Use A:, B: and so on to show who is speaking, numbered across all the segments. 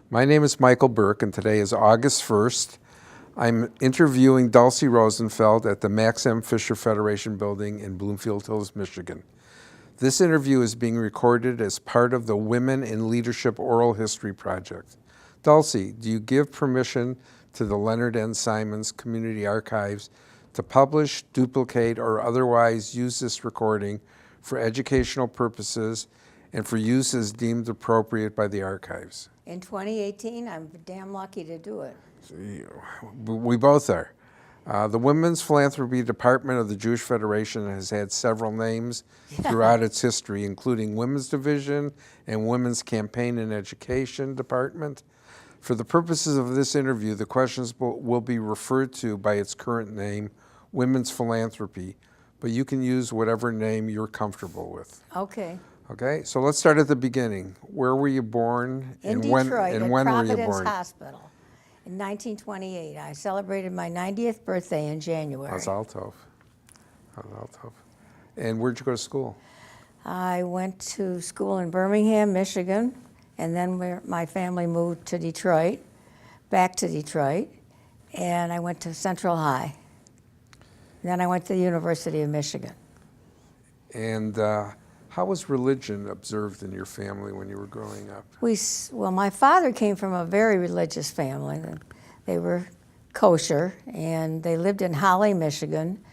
A: My name is Michael Burke, and today is August 1st. I'm interviewing Dulcie Rosenfeld at the Max M. Fisher Federation Building in Bloomfield Hills, Michigan. This interview is being recorded as part of the Women in Leadership Oral History Project. Dulcie, do you give permission to the Leonard N. Simons Community Archives to publish, duplicate, or otherwise use this recording for educational purposes and for use as deemed appropriate by the archives?
B: In 2018, I'm damn lucky to do it.
A: We both are. The Women's Philanthropy Department of the Jewish Federation has had several names throughout its history, including Women's Division and Women's Campaign and Education Department. For the purposes of this interview, the questions will be referred to by its current name, Women's Philanthropy, but you can use whatever name you're comfortable with.
B: Okay.
A: Okay, so let's start at the beginning. Where were you born?
B: In Detroit, at Providence Hospital in 1928. I celebrated my 90th birthday in January.
A: Mazal tov. Mazal tov. And where'd you go to school?
B: I went to school in Birmingham, Michigan, and then my family moved to Detroit, back to Detroit, and I went to Central High. Then I went to the University of Michigan.
A: And how was religion observed in your family when you were growing up?
B: Well, my father came from a very religious family. They were kosher, and they lived in Holly, Michigan,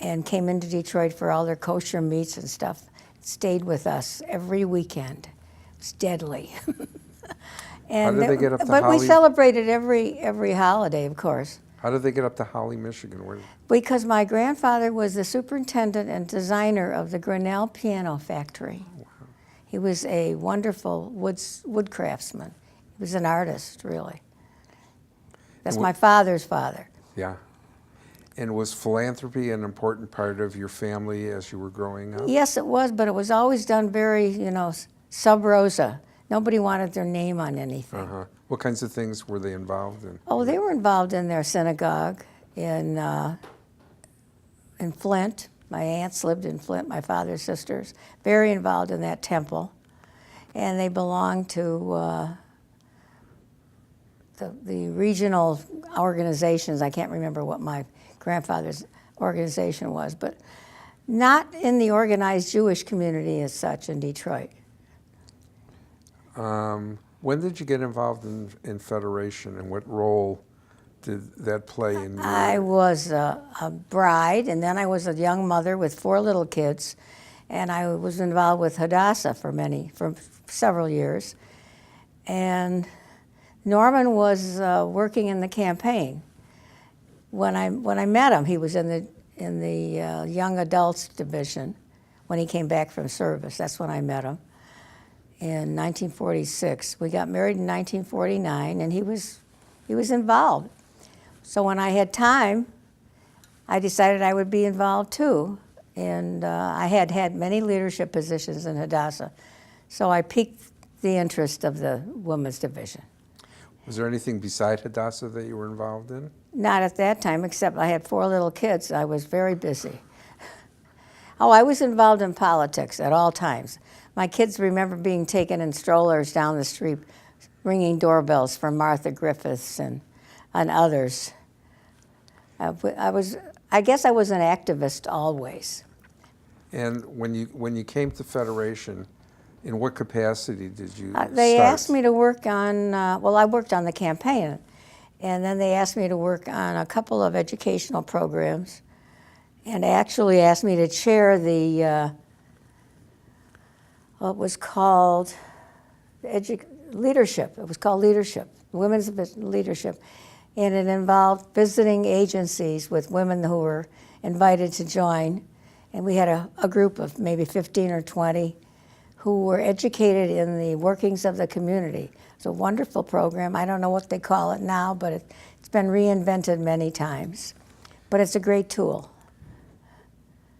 B: and came into Detroit for all their kosher meats and stuff. Stayed with us every weekend. It's deadly.
A: And how did they get up to
B: Holly? But we celebrated every holiday, of course.
A: How did they get up to Holly, Michigan?
B: Because my grandfather was the superintendent and designer of the Grinnell Piano Factory.
A: Wow.
B: He was a wonderful wood craftsman. He was an artist, really. That's my father's father.
A: Yeah. And was philanthropy an important part of your family as you were growing up?
B: Yes, it was, but it was always done very, sub rosa. Nobody wanted their name on anything.
A: Uh-huh. What kinds of things were they involved in?
B: Oh, they were involved in their synagogue in Flint. My aunts lived in Flint, my father's sisters. Very involved in that temple. And they belonged to the regional organizations. I can't remember what my grandfather's organization was, but not in the organized Jewish community as such in Detroit.
A: When did you get involved in Federation, and what role did that play in your...
B: I was a bride, and then I was a young mother with 4 little kids, and I was involved with Hadassah for several years. And Norman was working in the campaign. When I met him, he was in the young adults division when he came back from service. That's when I met him. In 1946. We got married in 1949, and he was involved. So when I had time, I decided I would be involved too. And I had many leadership positions in Hadassah. So I piqued the interest of the women's division.
A: Was there anything beside Hadassah that you were involved in?
B: Not at that time, except I had 4 little kids. I was very busy. Oh, I was involved in politics at all times. My kids remember being taken in strollers down the street, ringing doorbells for Martha Griffiths and others. I guess I was an activist always.
A: And when you came to Federation, in what capacity did you
B: They
A: start?
B: asked me to work on, I worked on the campaign, and then they asked me to work on a couple of educational programs, and actually asked me to chair the what was called leadership. It was called leadership, women's leadership. And it involved visiting agencies with women who were invited to join. And we had a group of maybe 15 or 20 who were educated in the workings of the community. It's a wonderful program. I don't know what they call it now, but it's been reinvented many times. But it's a great tool.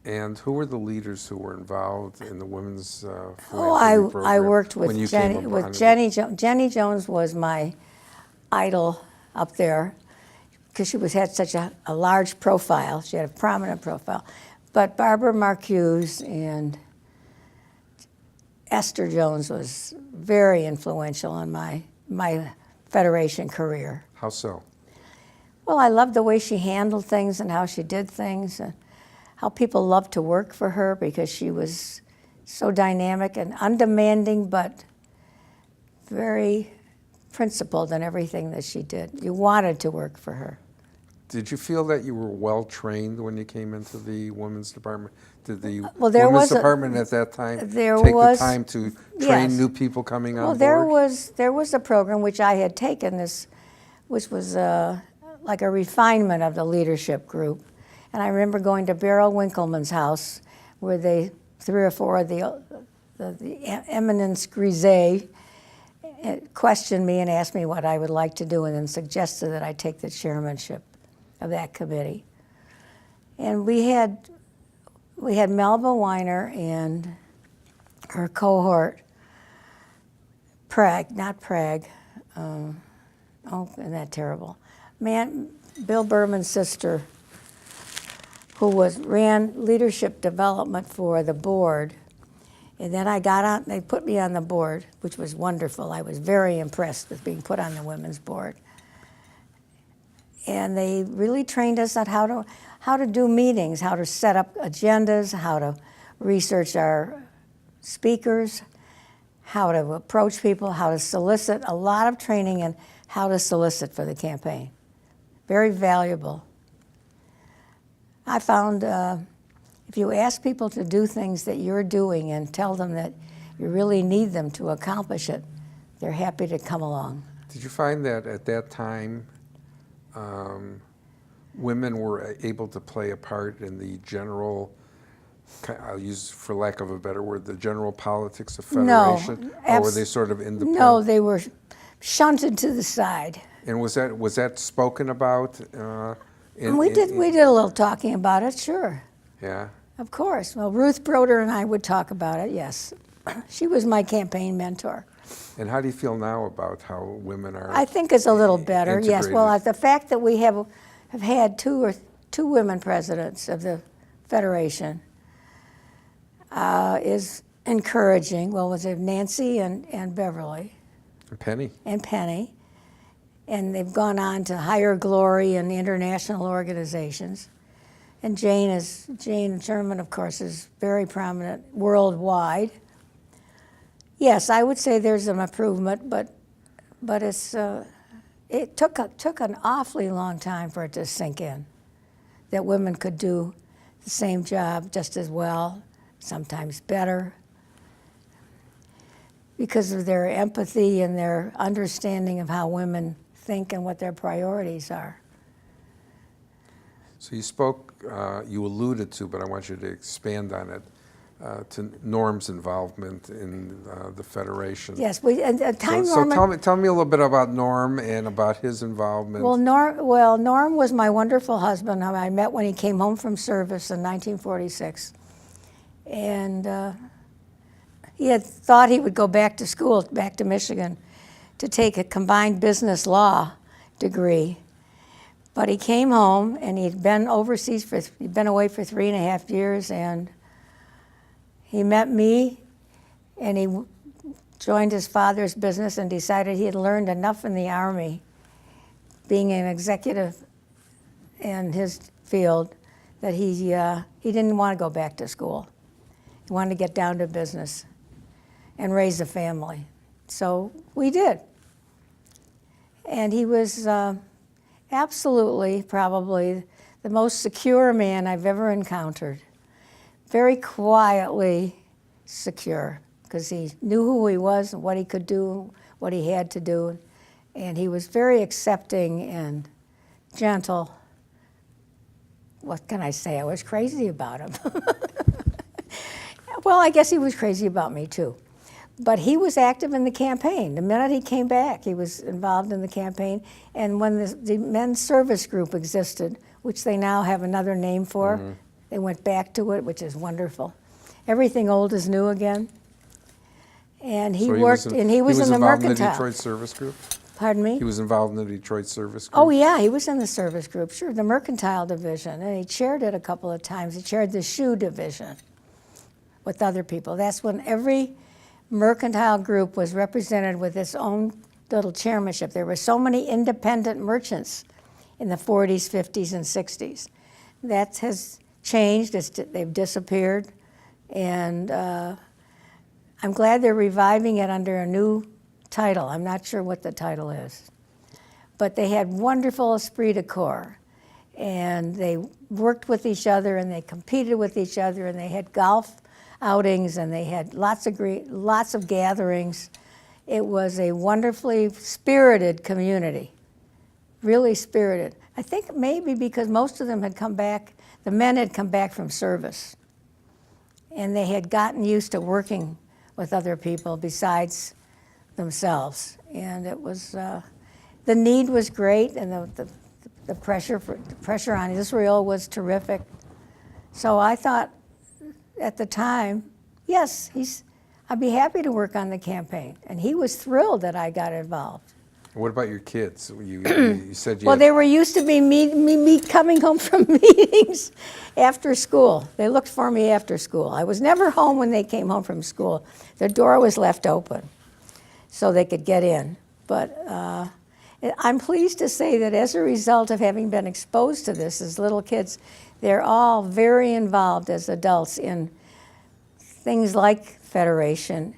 A: And who were the leaders who were involved in the women's philanthropy program?
B: I worked with Jenny. Jenny Jones was my idol up there because she had such a large profile. She had a prominent profile. But Barbara Marcuse and Esther Jones was very influential in my Federation career.
A: How so?
B: Well, I loved the way she handled things and how she did things, and how people loved to work for her because she was so dynamic and undemanding, but very principled in everything that she did. You wanted to work for her.
A: Did you feel that you were well trained when you came into the women's department? Did the
B: there
A: women's
B: was a-
A: department at that time take
B: was-
A: the time to
B: yes.
A: train new people coming on
B: Well,
A: board?
B: there was a program which I had taken this, which was like a refinement of the leadership group. And I remember going to Beryl Winkleman's house, where three or four of the eminence grisée questioned me and asked me what I would like to do, and then suggested that I take the chairmanship of that committee. And we had Melba Weiner and her cohort, not Prague. Oh, isn't that terrible? Bill Berman's sister, who ran leadership development for the board. And then I got on, they put me on the board, which was wonderful. I was very impressed with being put on the women's board. And they really trained us on how to do meetings, how to set up agendas, how to research our speakers, how to approach people, how to solicit, a lot of training in how to solicit for the campaign. Very valuable. I found if you ask people to do things that you're doing and tell them that you really need them to accomplish it, they're happy to come along.
A: Did you find that at that time women were able to play a part in the general, I'll use for lack of a better word, the general politics of Federation? Or were they sort of independent?
B: No, they were shunted to the side.
A: And was that spoken about?
B: We did a little talking about it, sure.
A: Yeah.
B: Of course. Well, Ruth Broder and I would talk about it, yes. She was my campain mentor.
A: And how do you feel now about how women are?
B: I think it's a little better, yes. Well,
A: integrated?
B: the fact that we have had two women presidents of the Federation is encouraging. Well, was it Nancy and Beverly?
A: Penny.
B: And Penny. And they've gone on to higher glory in international organizations. And Jane Sherman, of course, is very prominent worldwide. Yes, I would say there's an improvement, but it took an awfully long time for it to sink in that women could do the same job just as well, sometimes better, because of their empathy and their understanding of how women think and what their priorities are.
A: So you spoke, you alluded to, but I want you to expand on it, to Norm's involvement in the Federation.
B: Yes, Norman.
A: So tell me a little bit about Norm and about his involvement.
B: Well, Norm was my wonderful husband, whom I met when he came home from service in 1946. And he had thought he would go back to school, back to Michigan, to take a combined business law degree. But he came home, and he'd been overseas he'd been away for 3.5 years, and he met me, and he joined his father's business and decided he had learned enough in the Army, being an executive in his field, that he didn't want to go back to school. He wanted to get down to business and raise a family. So we did. And he was absolutely probably the most secure man I've ever encountered. Very quietly secure, because he knew who he was and what he could do, what he had to do. And he was very accepting and gentle. What can I say? I was crazy about him. Well, I guess he was crazy about me too. But he was active in the campaign. The minute he came back, he was involved in the campaign. And when the men's service group existed, which they now have another name for, they went back to it, which is wonderful. Everything old is new again. And he worked, and he was in the mercantile.
A: He was involved in the Detroit Service Group?
B: Pardon me?
A: He was involved in the Detroit Service Group?
B: Oh, yeah, he was in the service group, sure, the mercantile division. And he chaired it a couple of times. He chaired the shoe division with other people. That's when every mercantile group was represented with its own little chairmanship. There were so many independent merchants in the 40s, 50s, and 60s. That has changed. They've disappeared. And I'm glad they're reviving it under a new title. I'm not sure what the title is. But they had wonderful esprit de corps. And they worked with each other, and they competed with each other, and they had golf outings, and they had lots of gatherings. It was a wonderfully spirited community, really spirited. I think maybe because most of them had come back, the men had come back from service, and they had gotten used to working with other people besides themselves. And it was, the need was great, and the pressure on Israel was terrific. So I thought at the time, yes, I'd be happy to work on the campaign. And he was thrilled that I got involved.
A: What about your kids? You said you
B: Well,
A: had,
B: they were used to me coming home from meetings after school. They looked for me after school. I was never home when they came home from school. The door was left open so they could get in. But I'm pleased to say that as a result of having been exposed to this as little kids, they're all very involved as adults in things like Federation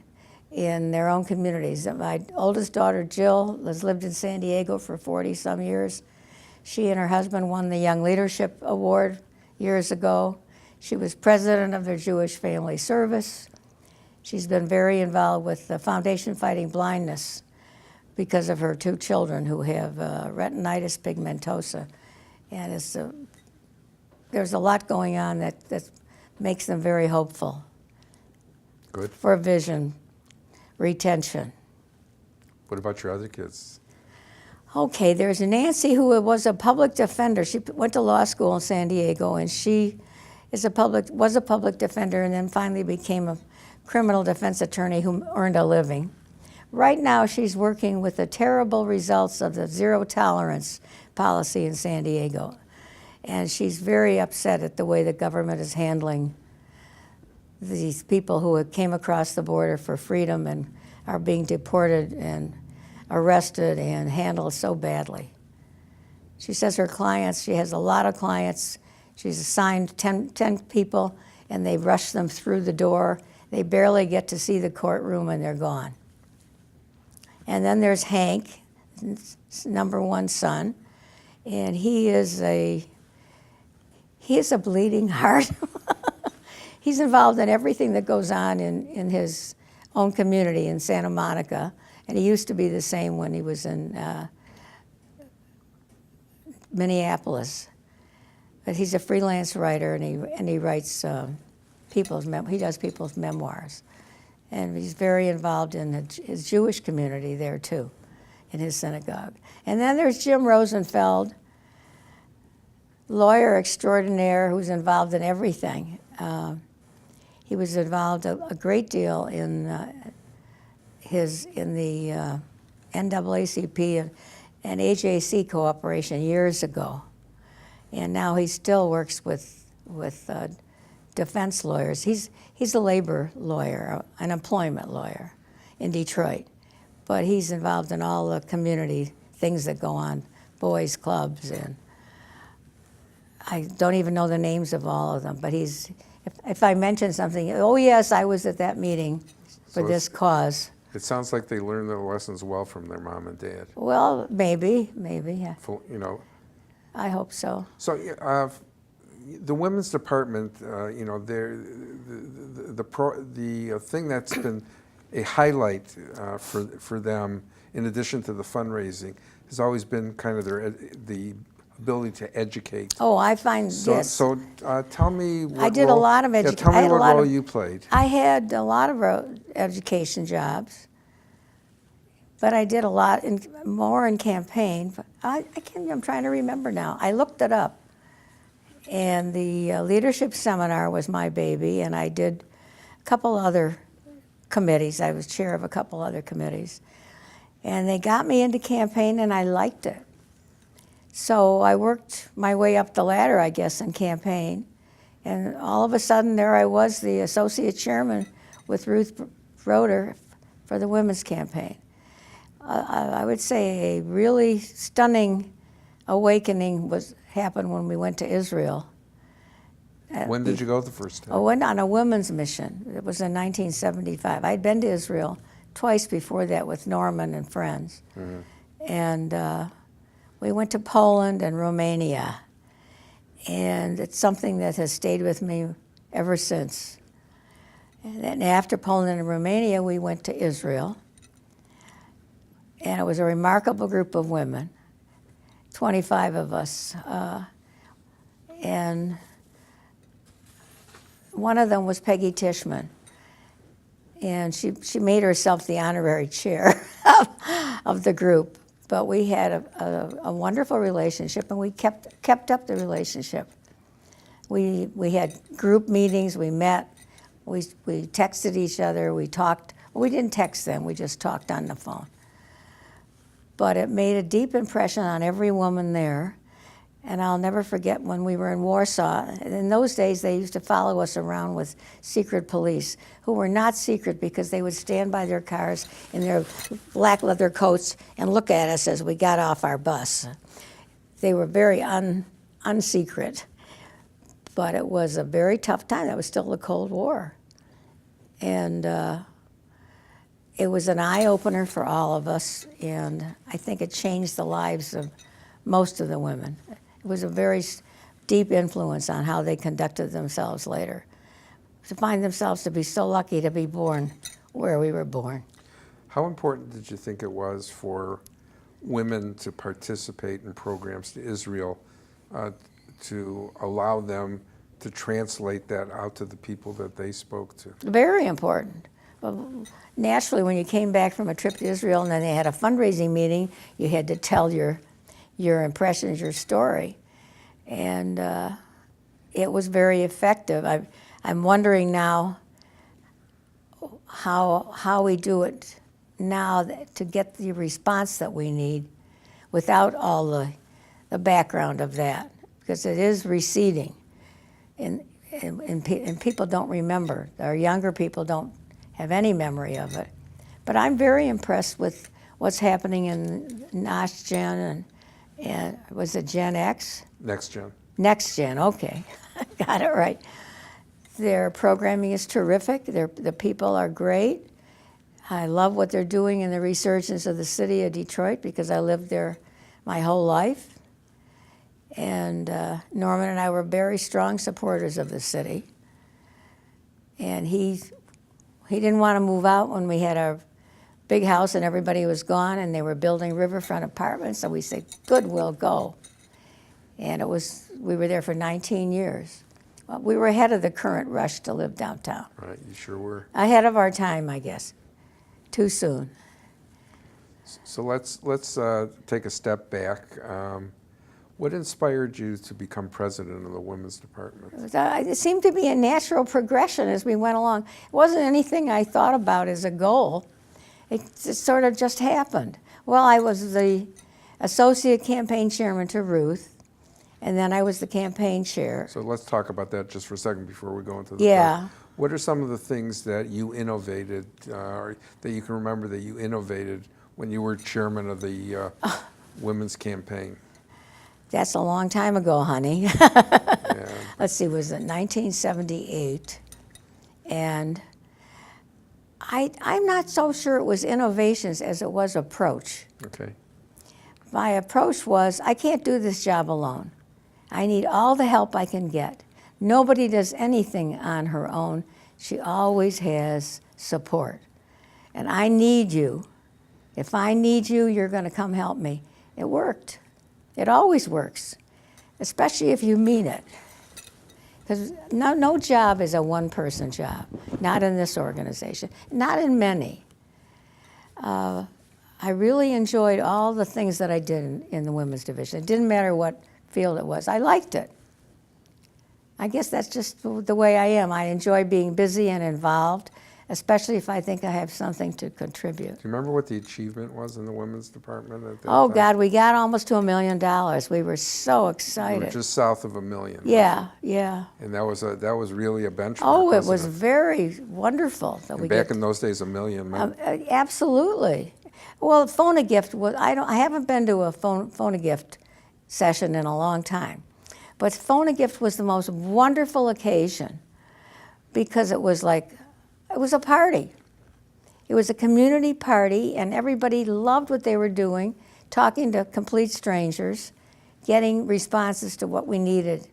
B: in their own communities. My oldest daughter, Jill, has lived in San Diego for 40-some years. She and her husband won the Young Leadership Award years ago. She was president of their Jewish Family Service. She's been very involved with the Foundation Fighting Blindness because of her 2 children who have retinitis pigmentosa. And there's a lot going on that makes them very hopeful.
A: Good.
B: For vision retention.
A: What about your other kids?
B: Okay, there's Nancy, who was a public defender. She went to law school in San Diego, and she was a public defender, and then finally became a criminal defense attorney who earned a living. Right now, she's working with the terrible results of the zero tolerance policy in San Diego, and she's very upset at the way the government is handling these people who came across the border for freedom and are being deported and arrested and handled so badly. She says her clients, she has a lot of clients. She's assigned 10 people, and they rush them through the door. They barely get to see the courtroom, and they're gone. And then there's Hank, number 1 son, and he is a bleeding heart. He's involved in everything that goes on in his own community in Santa Monica, and he used to be the same when he was in Minneapolis. But he's a freelance writer, and he writes he does people's memoirs, and he's very involved in his Jewish community there too, in his synagogue. And then there's Jim Rosenfeld, lawyer extraordinaire who's involved in everything. He was involved a great deal in the NAACP and AJC cooperation years ago, and now he still works with defense lawyers. He's a labor lawyer, an employment lawyer in Detroit, but he's involved in all the community things that go on, boys' clubs, and I don't even know the names of all of them, but if I mention something, oh yes, I was at that meeting for this cause.
A: It sounds like they learned their lessons well from their mom and dad.
B: Well, maybe, yeah.
A: You know.
B: I hope so.
A: So the women's department, you know, the thing that's been a highlight for them, in addition to the fundraising, has always been kind of the ability to educate.
B: Oh, I find this.
A: So tell me what
B: I did a lot of education.
A: Tell me what role you played.
B: I had a lot of education jobs, but I did a lot more in campaign. I'm trying to remember now. I looked it up, and the leadership seminar was my baby, and I did a couple other committees. I was chair of a couple other committees, and they got me into campaign, and I liked it. So I worked my way up the ladder, I guess, in campaign. And all of a sudden, there I was, the associate chairman with Ruth Broder for the women's campaign. I would say a really stunning awakening happened when we went to Israel.
A: When did you go the first time?
B: I went on a women's mission. It was in 1975. I'd been to Israel twice before that with Norman and friends.
A: Mm-hmm.
B: And we went to Poland and Romania. And it's something that has stayed with me ever since. And then after Poland and Romania, we went to Israel. And it was a remarkable group of women, 25 of us. And one of them was Peggy Tishman. And she made herself the honorary chair of the group. But we had a wonderful relationship, and we kept up the relationship. We had group meetings, we met, we texted each other, we talked. Well, we didn't text them, we just talked on the phone. But it made a deep impression on every woman there. And I'll never forget when we were in Warsaw. In those days, they used to follow us around with secret police, who were not secret because they would stand by their cars in their black leather coats and look at us as we got off our bus. They were very unsecret. But it was a very tough time. That was still the Cold War. And it was an eye-opener for all of us, and I think it changed the lives of most of the women. It was a very deep influence on how they conducted themselves later, to find themselves to be so lucky to be born where we were born.
A: How important did you think it was for women to participate in programs to Israel to allow them to translate that out to the people that they spoke to?
B: Very important. Well, naturally, when you came back from a trip to Israel and then they had a fundraising meeting, you had to tell your impressions, your story. And it was very effective. I'm wondering now how we do it now to get the response that we need without all the background of that, because it is receding. And people don't remember. Our younger people don't have any memory of it. But I'm very impressed with what's happening in Nosh Gen and was it Gen X?
A: Next Gen.
B: Next Gen, okay. Got it right. Their programming is terrific. The people are great. I love what they're doing in the resurgence of the city of Detroit because I lived there my whole life. And Norman and I were very strong supporters of the city. And he didn't want to move out when we had our big house and everybody was gone and they were building riverfront apartments. So we said, good, we'll go. And we were there for 19 years. Well, we were ahead of the current rush to live downtown.
A: Right, you sure were.
B: Ahead of our time, I guess. Too soon.
A: So let's take a step back. What inspired you to become president of the Women's Department?
B: It seemed to be a natural progression as we went along. It wasn't anything I thought about as a goal. It sort of just happened. Well, I was the associate campaign chairman to Ruth, and then I was the campaign chair.
A: So let's talk about that just for a second before we go into the
B: Yeah.
A: What are some of the things that you innovated, or that you can remember that you innovated when you were chairman of the women's campaign?
B: That's a long time ago, honey.
A: Yeah.
B: Let's see, was it 1978? And I'm not so sure it was innovations as it was approach.
A: Okay.
B: My approach was, I can't do this job alone. I need all the help I can get. Nobody does anything on her own. She always has support. And I need you. If I need you, you're going to come help me. It worked. It always works, especially if you mean it. Because no job is a one-person job, not in this organization, not in many. I really enjoyed all the things that I did in the women's division. It didn't matter what field it was. I liked it. I guess that's just the way I am. I enjoy being busy and involved, especially if I think I have something to contribute.
A: Do you remember what the achievement was in the women's department at that
B: Oh,
A: time?
B: God, we got almost to $1 million. We were so
A: We were
B: excited.
A: just south of $1 million.
B: Yeah, yeah.
A: And that was really a benchmark.
B: Oh, it
A: wasn't
B: was very wonderful that we
A: And back
B: get.
A: in those days, $1 million meant
B: Absolutely. Well, phone-a-gift was, I haven't been to a phone-a-gift session in a long time. But phone-a-gift was the most wonderful occasion because it was like, it was a party. It was a community party, and everybody loved what they were doing, talking to complete strangers, getting responses to what we needed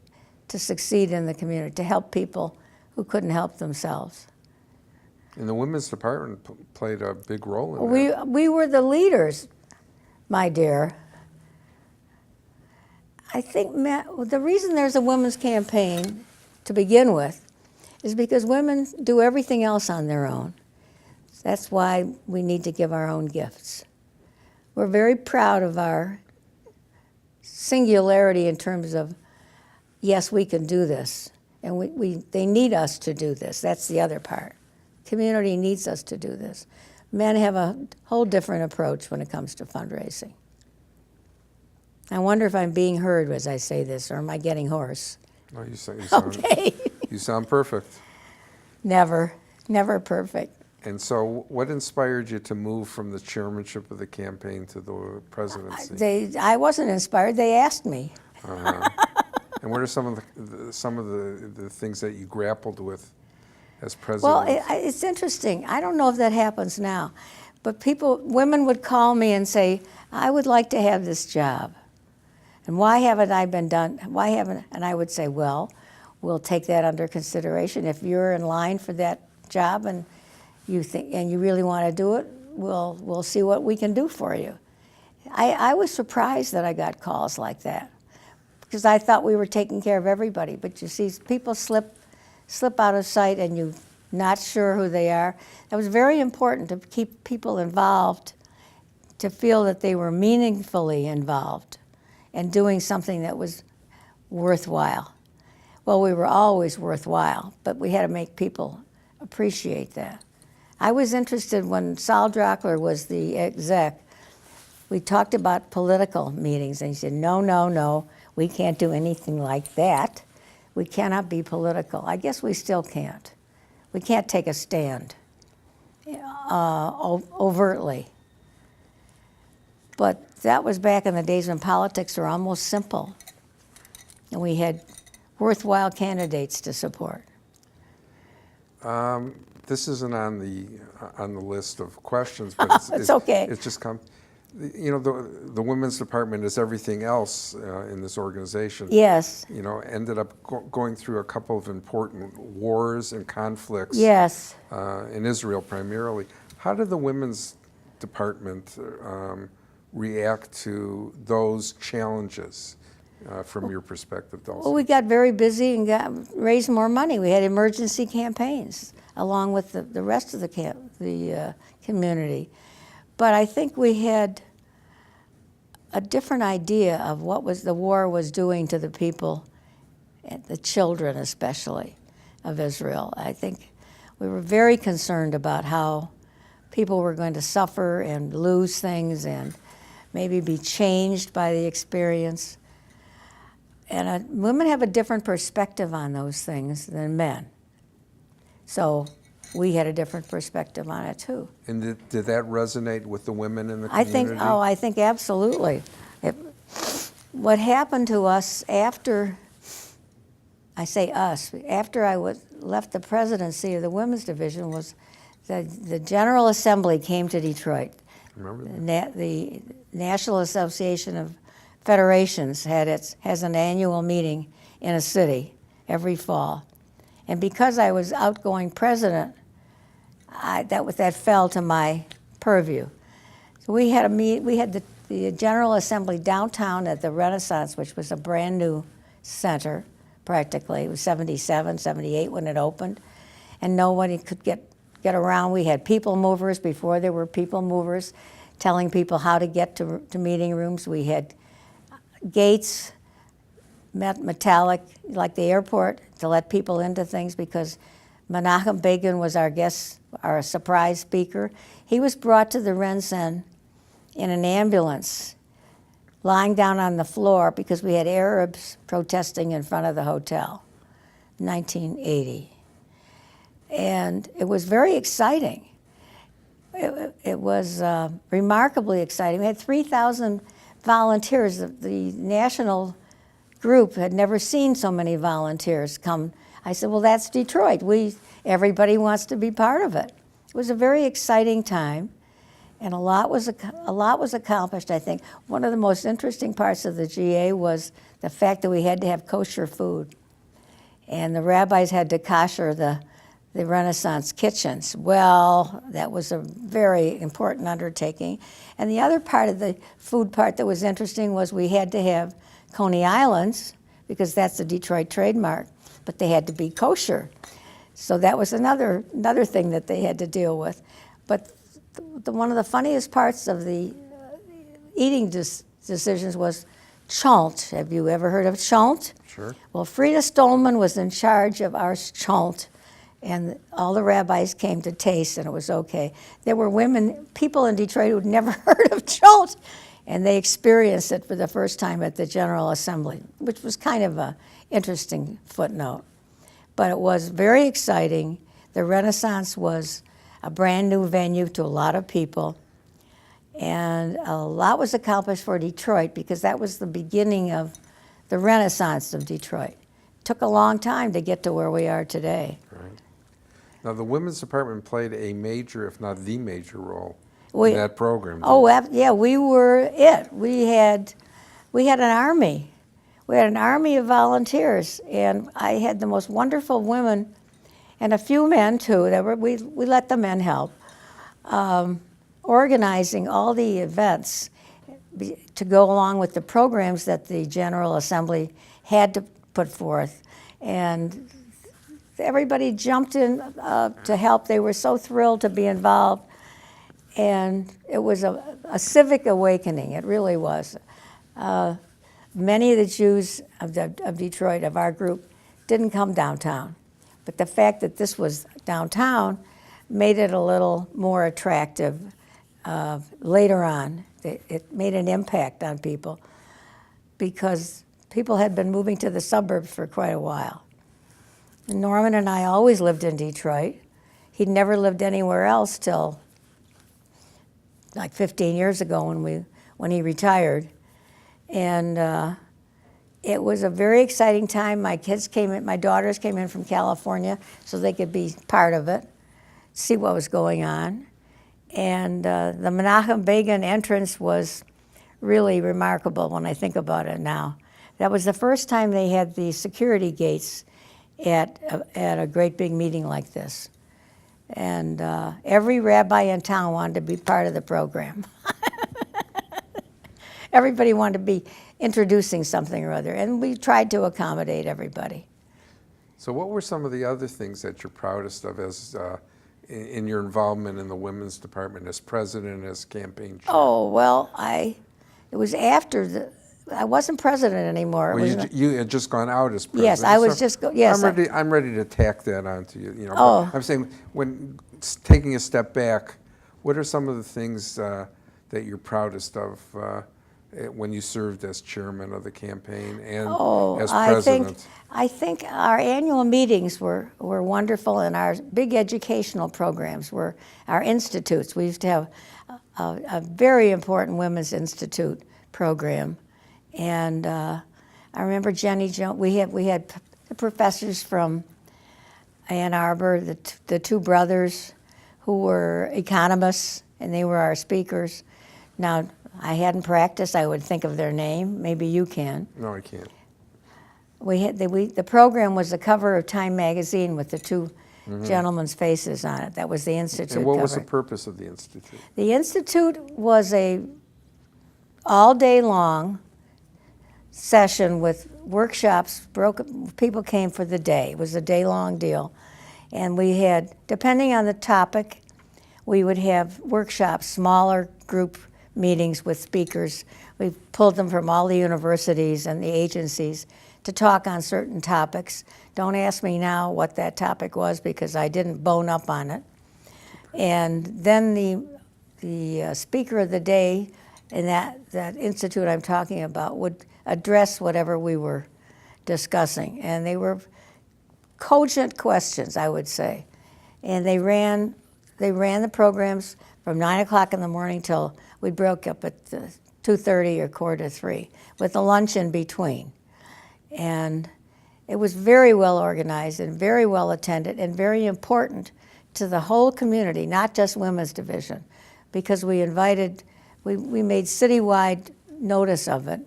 B: to succeed in the community, to help people who couldn't help themselves.
A: And the women's department played a big role in that.
B: We were the leaders, my dear. I think the reason there's a women's campaign to begin with is because women do everything else on their own. That's why we need to give our own gifts. We're very proud of our singularity in terms of, yes, we can do this, and they need us to do this. That's the other part. Community needs us to do this. Men have a whole different approach when it comes to fundraising. I wonder if I'm being heard as I say this, or am I getting hoarse?
A: Oh, you sound,
B: Okay.
A: you sound perfect.
B: Never perfect.
A: And so what inspired you to move from the chairmanship of the campaign to the presidency?
B: I wasn't inspired. They asked me.
A: And what are some of the things that you grappled with as president?
B: Well, it's interesting. I don't know if that happens now, but women would call me and say, I would like to have this job. And why haven't I been done? And I would say, well, we'll take that under consideration. If you're in line for that job and you really want to do it, we'll see what we can do for you. I was surprised that I got calls like that because I thought we were taking care of everybody. But you see, people slip out of sight and you're not sure who they are. That was very important to keep people involved, to feel that they were meaningfully involved and doing something that was worthwhile. Well, we were always worthwhile, but we had to make people appreciate that. I was interested when Saul Drockler was the exec. We talked about political meetings, and he said, no, we can't do anything like that. We cannot be political. I guess we still can't. We can't take a stand overtly. But that was back in the days when politics were almost simple, and we had worthwhile candidates to support.
A: This isn't on the list of questions, but
B: it's okay.
A: It's just come. You know, the women's department is everything else in this organization.
B: Yes.
A: You know, ended up going through a couple of important wars and conflicts.
B: Yes.
A: In Israel primarily. How did the women's department react to those challenges from your perspective, Dulcie?
B: Well, we got very busy and raised more money. We had emergency campaigns along with the rest of the community. But I think we had a different idea of what the war was doing to the people, the children especially, of Israel. I think we were very concerned about how people were going to suffer and lose things and maybe be changed by the experience. And women have a different perspective on those things than men. So we had a different perspective on it too.
A: And did that resonate with the women in the community?
B: I think absolutely. What happened to us after, I say us, after I left the presidency of the women's division was the General Assembly came to Detroit.
A: Remember that?
B: The National Association of Federations has an annual meeting in a city every fall. And because I was outgoing president, that fell to my purview. So we had the General Assembly downtown at the Renaissance, which was a brand new center, practically. It was 77, 78 when it opened, and nobody could get around. We had people movers before there were people movers, telling people how to get to meeting rooms. We had gates, metallic, like the airport, to let people into things because Menachem Begin was our guest, our surprise speaker. He was brought to the Ren-Sen in an ambulance, lying down on the floor because we had Arabs protesting in front of the hotel, 1980. And it was very exciting. it was remarkably exciting. We had 3,000 volunteers. The national group had never seen so many volunteers come. I said, well, that's Detroit. Everybody wants to be part of it. It was a very exciting time, and a lot was accomplished, I think. One of the most interesting parts of the GA was the fact that we had to have kosher food, and the rabbis had to kosher the Renaissance kitchens. Well, that was a very important undertaking. And the other part of the food part that was interesting was we had to have Coney Islands, because that's the Detroit trademark, but they had to be kosher. So that was another thing that they had to deal with. But one of the funniest parts of the eating decisions was chalt. Have you ever heard of chalt?
A: Sure.
B: Well, Frida Stolman was in charge of our chalt, and all the rabbis came to taste, and it was okay. There were people in Detroit who'd never heard of chalt, and they experienced it for the first time at the General Assembly, which was kind of an interesting footnote. But it was very exciting. The Renaissance was a brand new venue to a lot of people, and a lot was accomplished for Detroit because that was the beginning of the Renaissance of Detroit. It took a long time to get to where we are today.
A: Right. Now, the women's department played a major, if not the major role in that program.
B: Yeah, we were it. We had an army. We had an army of volunteers, and I had the most wonderful women, and a few men too. We let the men help, organizing all the events to go along with the programs that the General Assembly had to put forth, and everybody jumped in to help. They were so thrilled to be involved, and it was a civic awakening. It really was. Many of the Jews of Detroit, of our group, didn't come downtown. But the fact that this was downtown made it a little more attractive later on. It made an impact on people because people had been moving to the suburbs for quite a while. And Norman and I always lived in Detroit. He'd never lived anywhere else till like 15 years ago when he retired. And it was a very exciting time. My daughters came in from California so they could be part of it, see what was going on. And the Menachem Begin entrance was really remarkable when I think about it now. That was the first time they had the security gates at a great big meeting like this. And every rabbi in town wanted to be part of the program. Everybody wanted to be introducing something or other, and we tried to accommodate everybody.
A: So what were some of the other things that you're proudest of as in your involvement in the women's department as president, as campaign chair?
B: Oh, well, it was after I wasn't president anymore.
A: Well, you had just gone out as president.
B: Yes, I was yes.
A: I'm ready to tack that onto you. You know,
B: Oh.
A: I'm saying when taking a step back, what are some of the things that you're proudest of when you served as chairman of the campaign and as president?
B: I think our annual meetings were wonderful, and our big educational programs were our institutes. We used to have a very important women's institute program, and I remember Jenny Jones. We had the professors from Ann Arbor, the two brothers who were economists, and they were our speakers. Now, I hadn't practiced. I would think of their name. Maybe you can.
A: No, I can't.
B: The program was the cover of Time magazine with the two gentlemen's faces on it. That was the institute
A: And what
B: cover.
A: was the purpose of the institute?
B: The institute was a all-day long session with workshops. People came for the day. It was a day-long deal. And we had, depending on the topic, we would have workshops, smaller group meetings with speakers. We pulled them from all the universities and the agencies to talk on certain topics. Don't ask me now what that topic was because I didn't bone up on it. And then the speaker of the day in that institute I'm talking about would address whatever we were discussing. And they were cogent questions, I would say. And they ran the programs from 9 o'clock in the morning till we broke up at 2:30 or 2:45, with a lunch in between. And it was very well organized and very well attended and very important to the whole community, not just Women's Division, because we made citywide notice of it.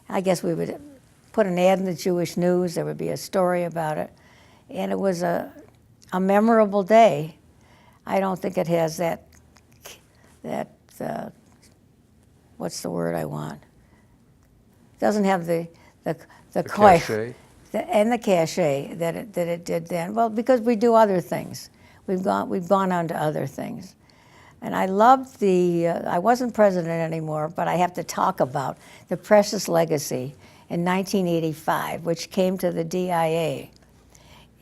B: I guess we would put an ad in the Jewish News, there would be a story about it. And it was a memorable day. I don't think it has that what's the word I want? It doesn't have the
A: cachet.
B: And the cachet that it did then. Well, because we do other things. We've gone on to other things. And I loved I wasn't president anymore, but I have to talk about the precious legacy in 1985, which came to the DIA.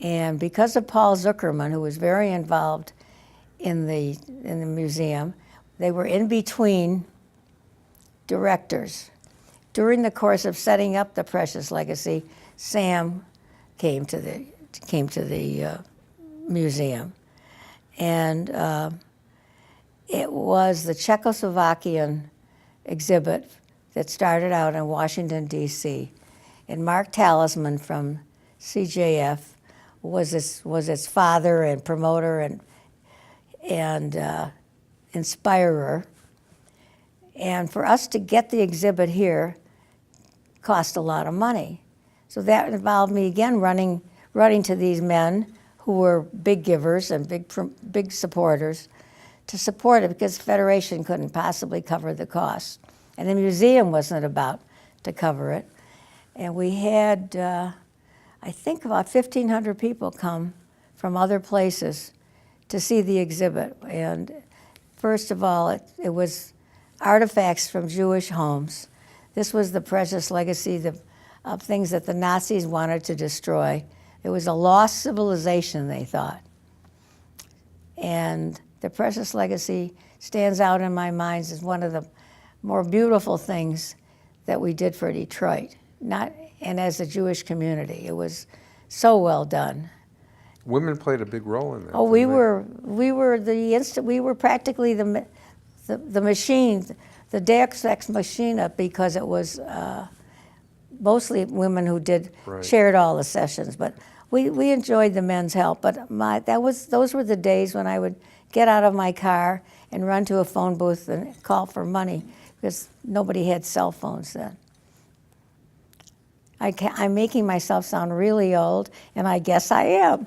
B: And because of Paul Zuckerman, who was very involved in the museum, they were in between directors. During the course of setting up the precious legacy, Sam came to the museum, and it was the Czechoslovakian exhibit that started out in Washington, D.C. And Mark Talisman from CJF was its father and promoter and inspirer. And for us to get the exhibit here cost a lot of money. So that involved me again running to these men who were big givers and big supporters to support it, because the Federation couldn't possibly cover the cost. And the museum wasn't about to cover it. And we had, I think, about 1,500 people come from other places to see the exhibit. And first of all, it was artifacts from Jewish homes. This was the precious legacy of things that the Nazis wanted to destroy. It was a lost civilization, they thought. And the precious legacy stands out in my mind as one of the more beautiful things that we did for Detroit, and as a Jewish community. It was so well done.
A: Women played a big role in that.
B: Oh, we were practically the machine, the Deus Ex Machina, because it was mostly women who chaired all the sessions. But we enjoyed the men's help. But those were the days when I would get out of my car and run to a phone booth and call for money, because nobody had cell phones then. I'm making myself sound really old, and I guess I am.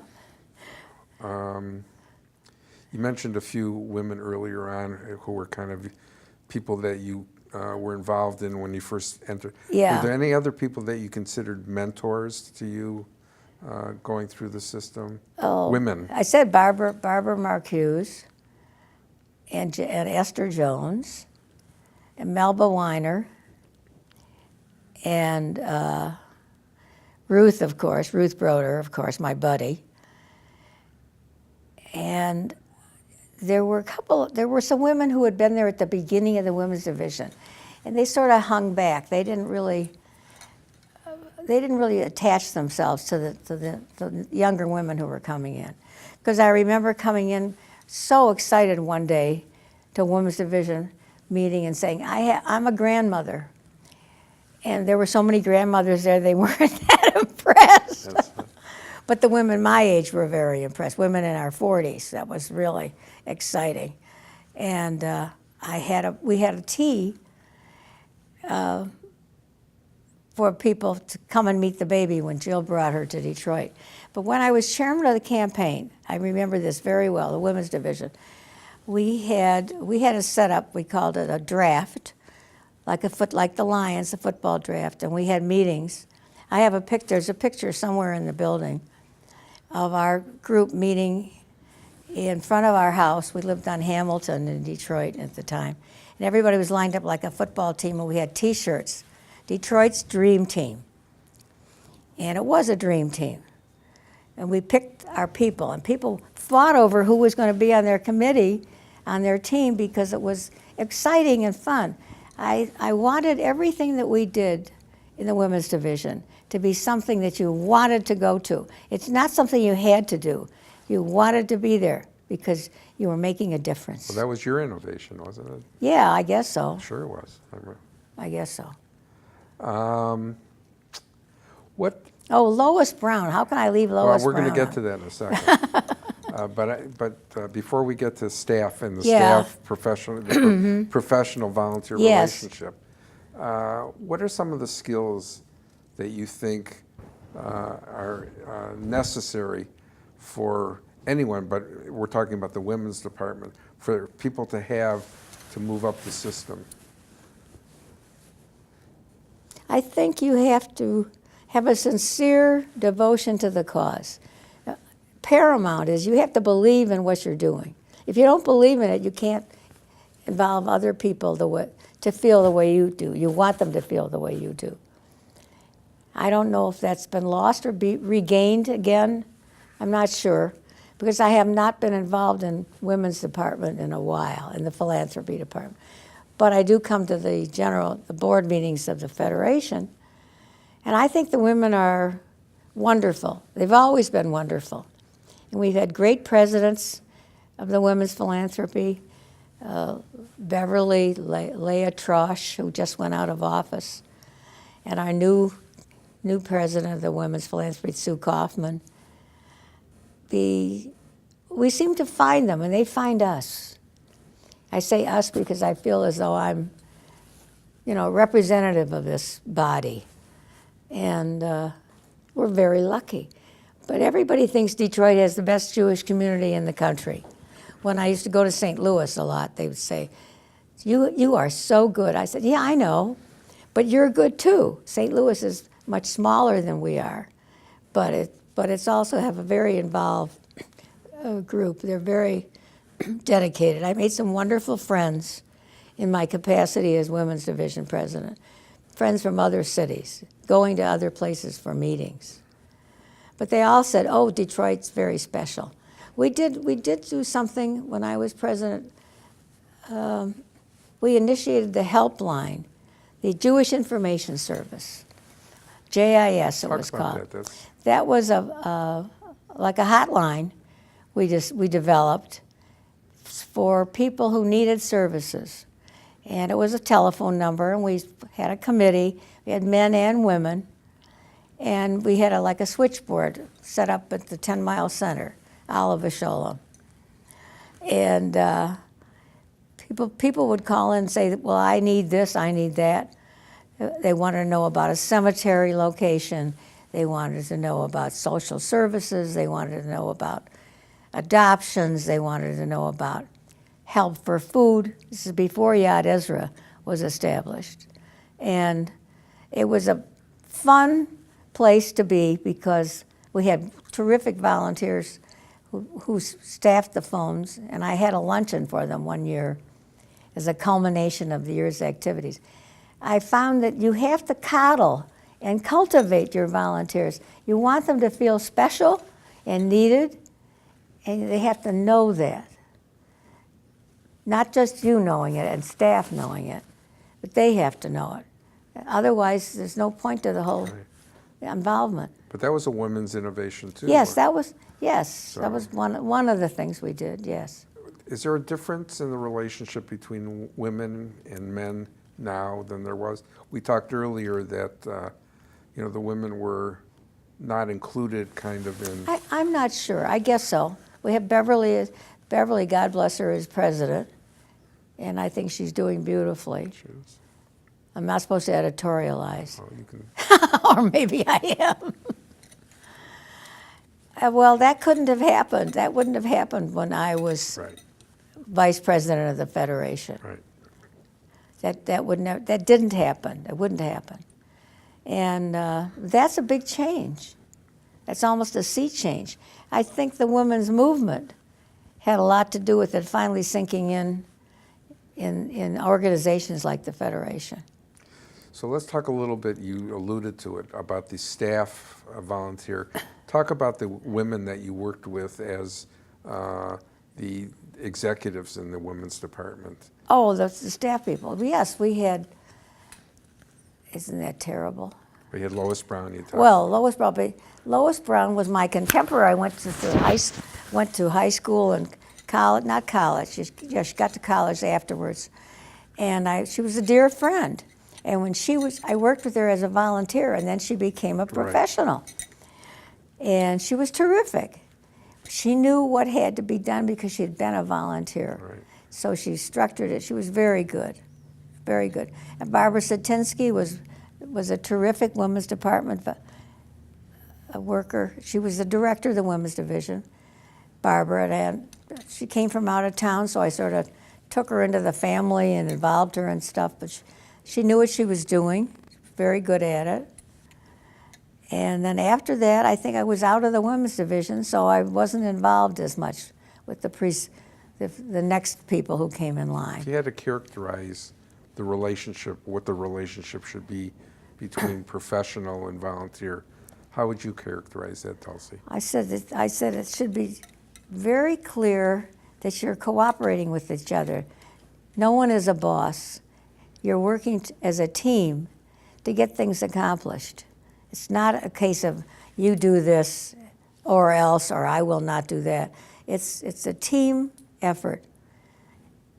A: You mentioned a few women earlier on who were kind of people that you were involved in when you first entered.
B: Yeah.
A: Were there any other people that you considered mentors to you going through the system?
B: Oh,
A: women.
B: I said Barbara Marcuse and Esther Jones and Melba Weiner and Ruth, of course, Ruth Broder, of course, my buddy. And there were some women who had been there at the beginning of the Women's Division, and they sort of hung back. They didn't really attach themselves to the younger women who were coming in. Because I remember coming in so excited one day to a Women's Division meeting and saying, I'm a grandmother. And there were so many grandmothers there, they weren't that impressed. But the women my age were very impressed, women in our 40s. That was really exciting. And we had a tea for people to come and meet the baby when Jill brought her to Detroit. But when I was chairman of the campaign, I remember this very well, the Women's Division, we had a setup, we called it a draft, like the Lions, a football draft, and we had meetings. There's a picture somewhere in the building of our group meeting in front of our house. We lived on Hamilton in Detroit at the time. And everybody was lined up like a football team, and we had T-shirts, Detroit's Dream Team. And it was a dream team. And we picked our people, and people fought over who was going to be on their committee, on their team, because it was exciting and fun. I wanted everything that we did in the Women's Division to be something that you wanted to go to. It's not something you had to do. You wanted to be there.
A: Because
B: you were making a difference.
A: Well, that was your innovation, wasn't it?
B: Yeah, I guess so.
A: Sure it was.
B: I guess so.
A: What?
B: Oh, Lois Brown. How can I leave Lois
A: Well, we're
B: Brown
A: going to get
B: out?
A: to that in a second. But before we get to staff and the
B: Yeah.
A: staff professional volunteer
B: Yes.
A: relationship, what are some of the skills that you think are necessary for anyone, but we're talking about the women's department, for people to have to move up the system?
B: I think you have to have a sincere devotion to the cause. Paramount is you have to believe in what you're doing. If you don't believe in it, you can't involve other people to feel the way you do. You want them to feel the way you do. I don't know if that's been lost or regained again. I'm not sure, because I have not been involved in women's department in a while, in the philanthropy department. But I do come to the board meetings of the Federation, and I think the women are wonderful. They've always been wonderful. And we've had great presidents of the women's philanthropy, Beverly, Leah Trosh, who just went out of office, and our new president of the women's philanthropy, Sue Kaufman. We seem to find them, and they find us. I say us because I feel as though I'm, representative of this body, and we're very lucky. But everybody thinks Detroit has the best Jewish community in the country. When I used to go to St. Louis a lot, they would say, you are so good. I said, yeah, I know, but you're good too. St. Louis is much smaller than we are, but it's also have a very involved group. They're very dedicated. I made some wonderful friends in my capacity as Women's Division President, friends from other cities, going to other places for meetings. But they all said, oh, Detroit's very special. We did do something when I was president. We initiated the helpline, the Jewish Information Service, JIS it was called. That was like a hotline we developed for people who needed services. And it was a telephone number, and we had a committee. We had men and women. And we had like a switchboard set up at the 10 Mile Center, Olive Sholem. And people would call in and say, well, I need this, I need that. They wanted to know about a cemetery location. They wanted to know about social services. They wanted to know about adoptions. They wanted to know about help for food. This is before Yad Ezra was established. And it was a fun place to be because we had terrific volunteers who staffed the phones, and I had a luncheon for them one year as a culmination of the year's activities. I found that you have to coddle and cultivate your volunteers. You want them to feel special and needed, and they have to know that. Not just you knowing it and staff knowing it, but they have to know it. Otherwise, there's no point to the whole involvement.
A: But that was a women's innovation too.
B: Yes, that was one of the things we did, yes.
A: Is there a difference in the relationship between women and men now than there was? We talked earlier that the women were not included kind of in...
B: I'm not sure. I guess so. We have Beverly, God bless her, is president, and I think she's doing beautifully.
A: She is.
B: I'm not supposed to editorialize.
A: Oh, you can...
B: Or maybe I am. Well, that couldn't have happened. That wouldn't have happened when I was vice president of the Federation.
A: Right.
B: That didn't happen. It wouldn't happen. And that's a big change. That's almost a sea change. I think the women's movement had a lot to do with it finally sinking in organizations like the Federation.
A: So let's talk a little bit, you alluded to it, about the staff volunteer. Talk about the women that you worked with as the executives in the women's department.
B: Oh, the staff people. Yes, we had, isn't that terrible?
A: We had Lois Brown, you talked
B: Well,
A: about.
B: Lois Brown was my contemporary. I went to high school and college, not college. She got to college afterwards, and she was a dear friend. And when I worked with her as a volunteer, and then she became a professional. And she was terrific. She knew what had to be done because she had been a volunteer.
A: Right.
B: So she structured it. She was very good, very good. And Barbara Satinsky was a terrific women's department worker. She was the director of the women's division, Barbara, and she came from out of town, so I sort of took her into the family and involved her and stuff, but she knew what she was doing, very good at it. And then after that, I think I was out of the women's division, so I wasn't involved as much with the next people who came in line.
A: If you had to characterize the relationship, what the relationship should be between professional and volunteer, how would you characterize that, Dulcie?
B: I said it should be very clear that you're cooperating with each other. No one is a boss. You're working as a team to get things accomplished. It's not a case of you do this or else, or I will not do that. It's a team effort.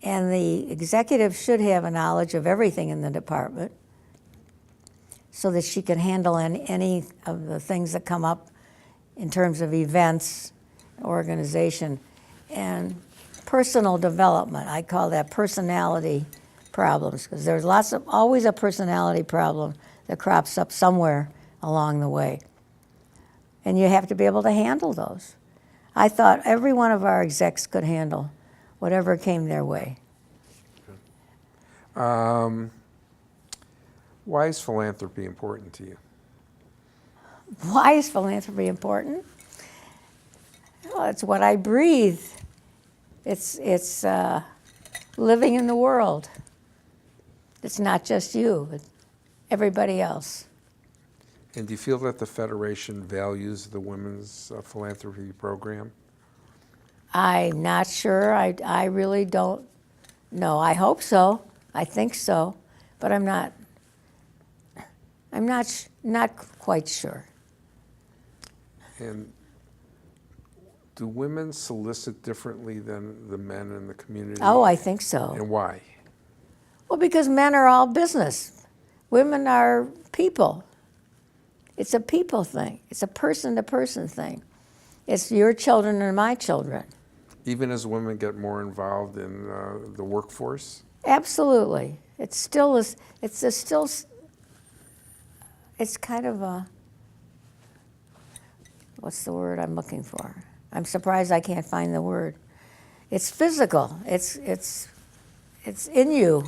B: And the executive should have a knowledge of everything in the department so that she can handle any of the things that come up in terms of events, organization, and personal development. I call that personality problems, because there's always a personality problem that crops up somewhere along the way. And you have to be able to handle those. I thought every one of our execs could handle whatever came their way.
A: Why is philanthropy important to you?
B: Why is philanthropy important? Well, it's what I breathe. It's living in the world. It's not just you, it's everybody else.
A: And do you feel that the Federation values the women's philanthropy program?
B: I'm not sure. I really don't know. I hope so. I think so, but I'm not quite sure.
A: And do women solicit differently than the men in the community?
B: Oh, I think so.
A: And why?
B: Well, because men are all business. Women are people. It's a people thing. It's a person-to-person thing. It's your children and my children.
A: Even as women get more involved in the workforce?
B: Absolutely. It's kind of a, what's the word I'm looking for? I'm surprised I can't find the word. It's physical. It's in you,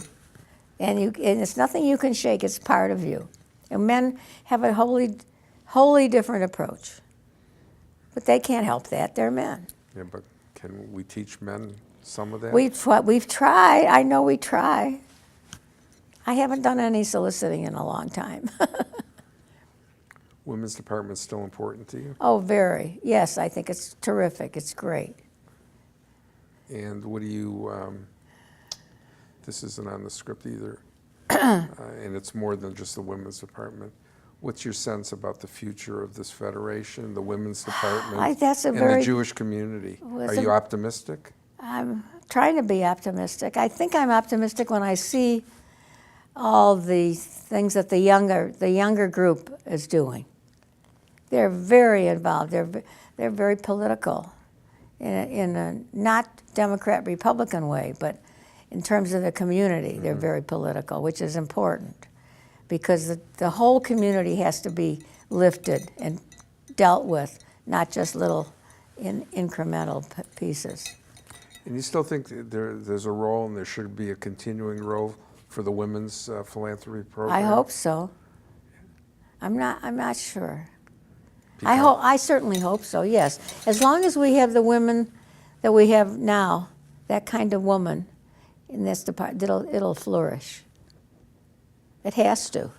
B: and it's nothing you can shake. It's part of you. And men have a wholly different approach, but they can't help that. They're men.
A: Yeah, but can we teach men some of that?
B: We've tried. I know we try. I haven't done any soliciting in a long time.
A: Women's department's still important to you?
B: Oh, very. Yes, I think it's terrific. It's great.
A: And what do you, this isn't on the script either, and it's more than just the women's department. What's your sense about the future of this federation, the women's department, and the Jewish community? Are you optimistic?
B: I'm trying to be optimistic. I think I'm optimistic when I see all the things that the younger group is doing. They're very involved. They're very political, in a not Democrat-Republican way, but in terms of the community, they're very political, which is important, because the whole community has to be lifted and dealt with, not just little incremental pieces.
A: And you still think that there's a role, and there should be a continuing role for the women's philanthropy program?
B: I hope so. I'm not sure. I certainly hope so, yes. As long as we have the women that we have now, that kind of woman in this department, it'll flourish. It has to.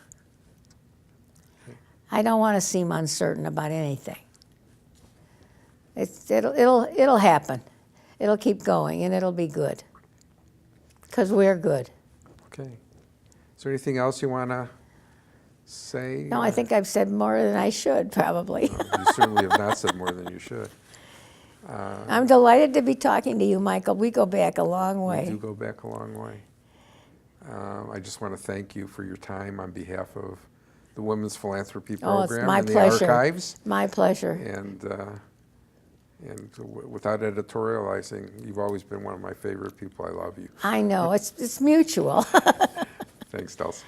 B: I don't want to seem uncertain about anything. It'll happen. It'll keep going, and it'll be good, because we're good.
A: Okay. Is there anything else you want to say?
B: No, I think I've said more than I should, probably.
A: You certainly have not said more than you should.
B: I'm delighted to be talking to you, Michael. We go back a long
A: We
B: way.
A: do go back a long way. I just want to thank you for your time on behalf of the Women's Philanthropy
B: Oh, it's
A: Program
B: my
A: and
B: pleasure.
A: the archives.
B: My pleasure.
A: And without editorializing, you've always been one of my favorite people. I love you.
B: I know. It's mutual.
A: Thanks, Dulcie.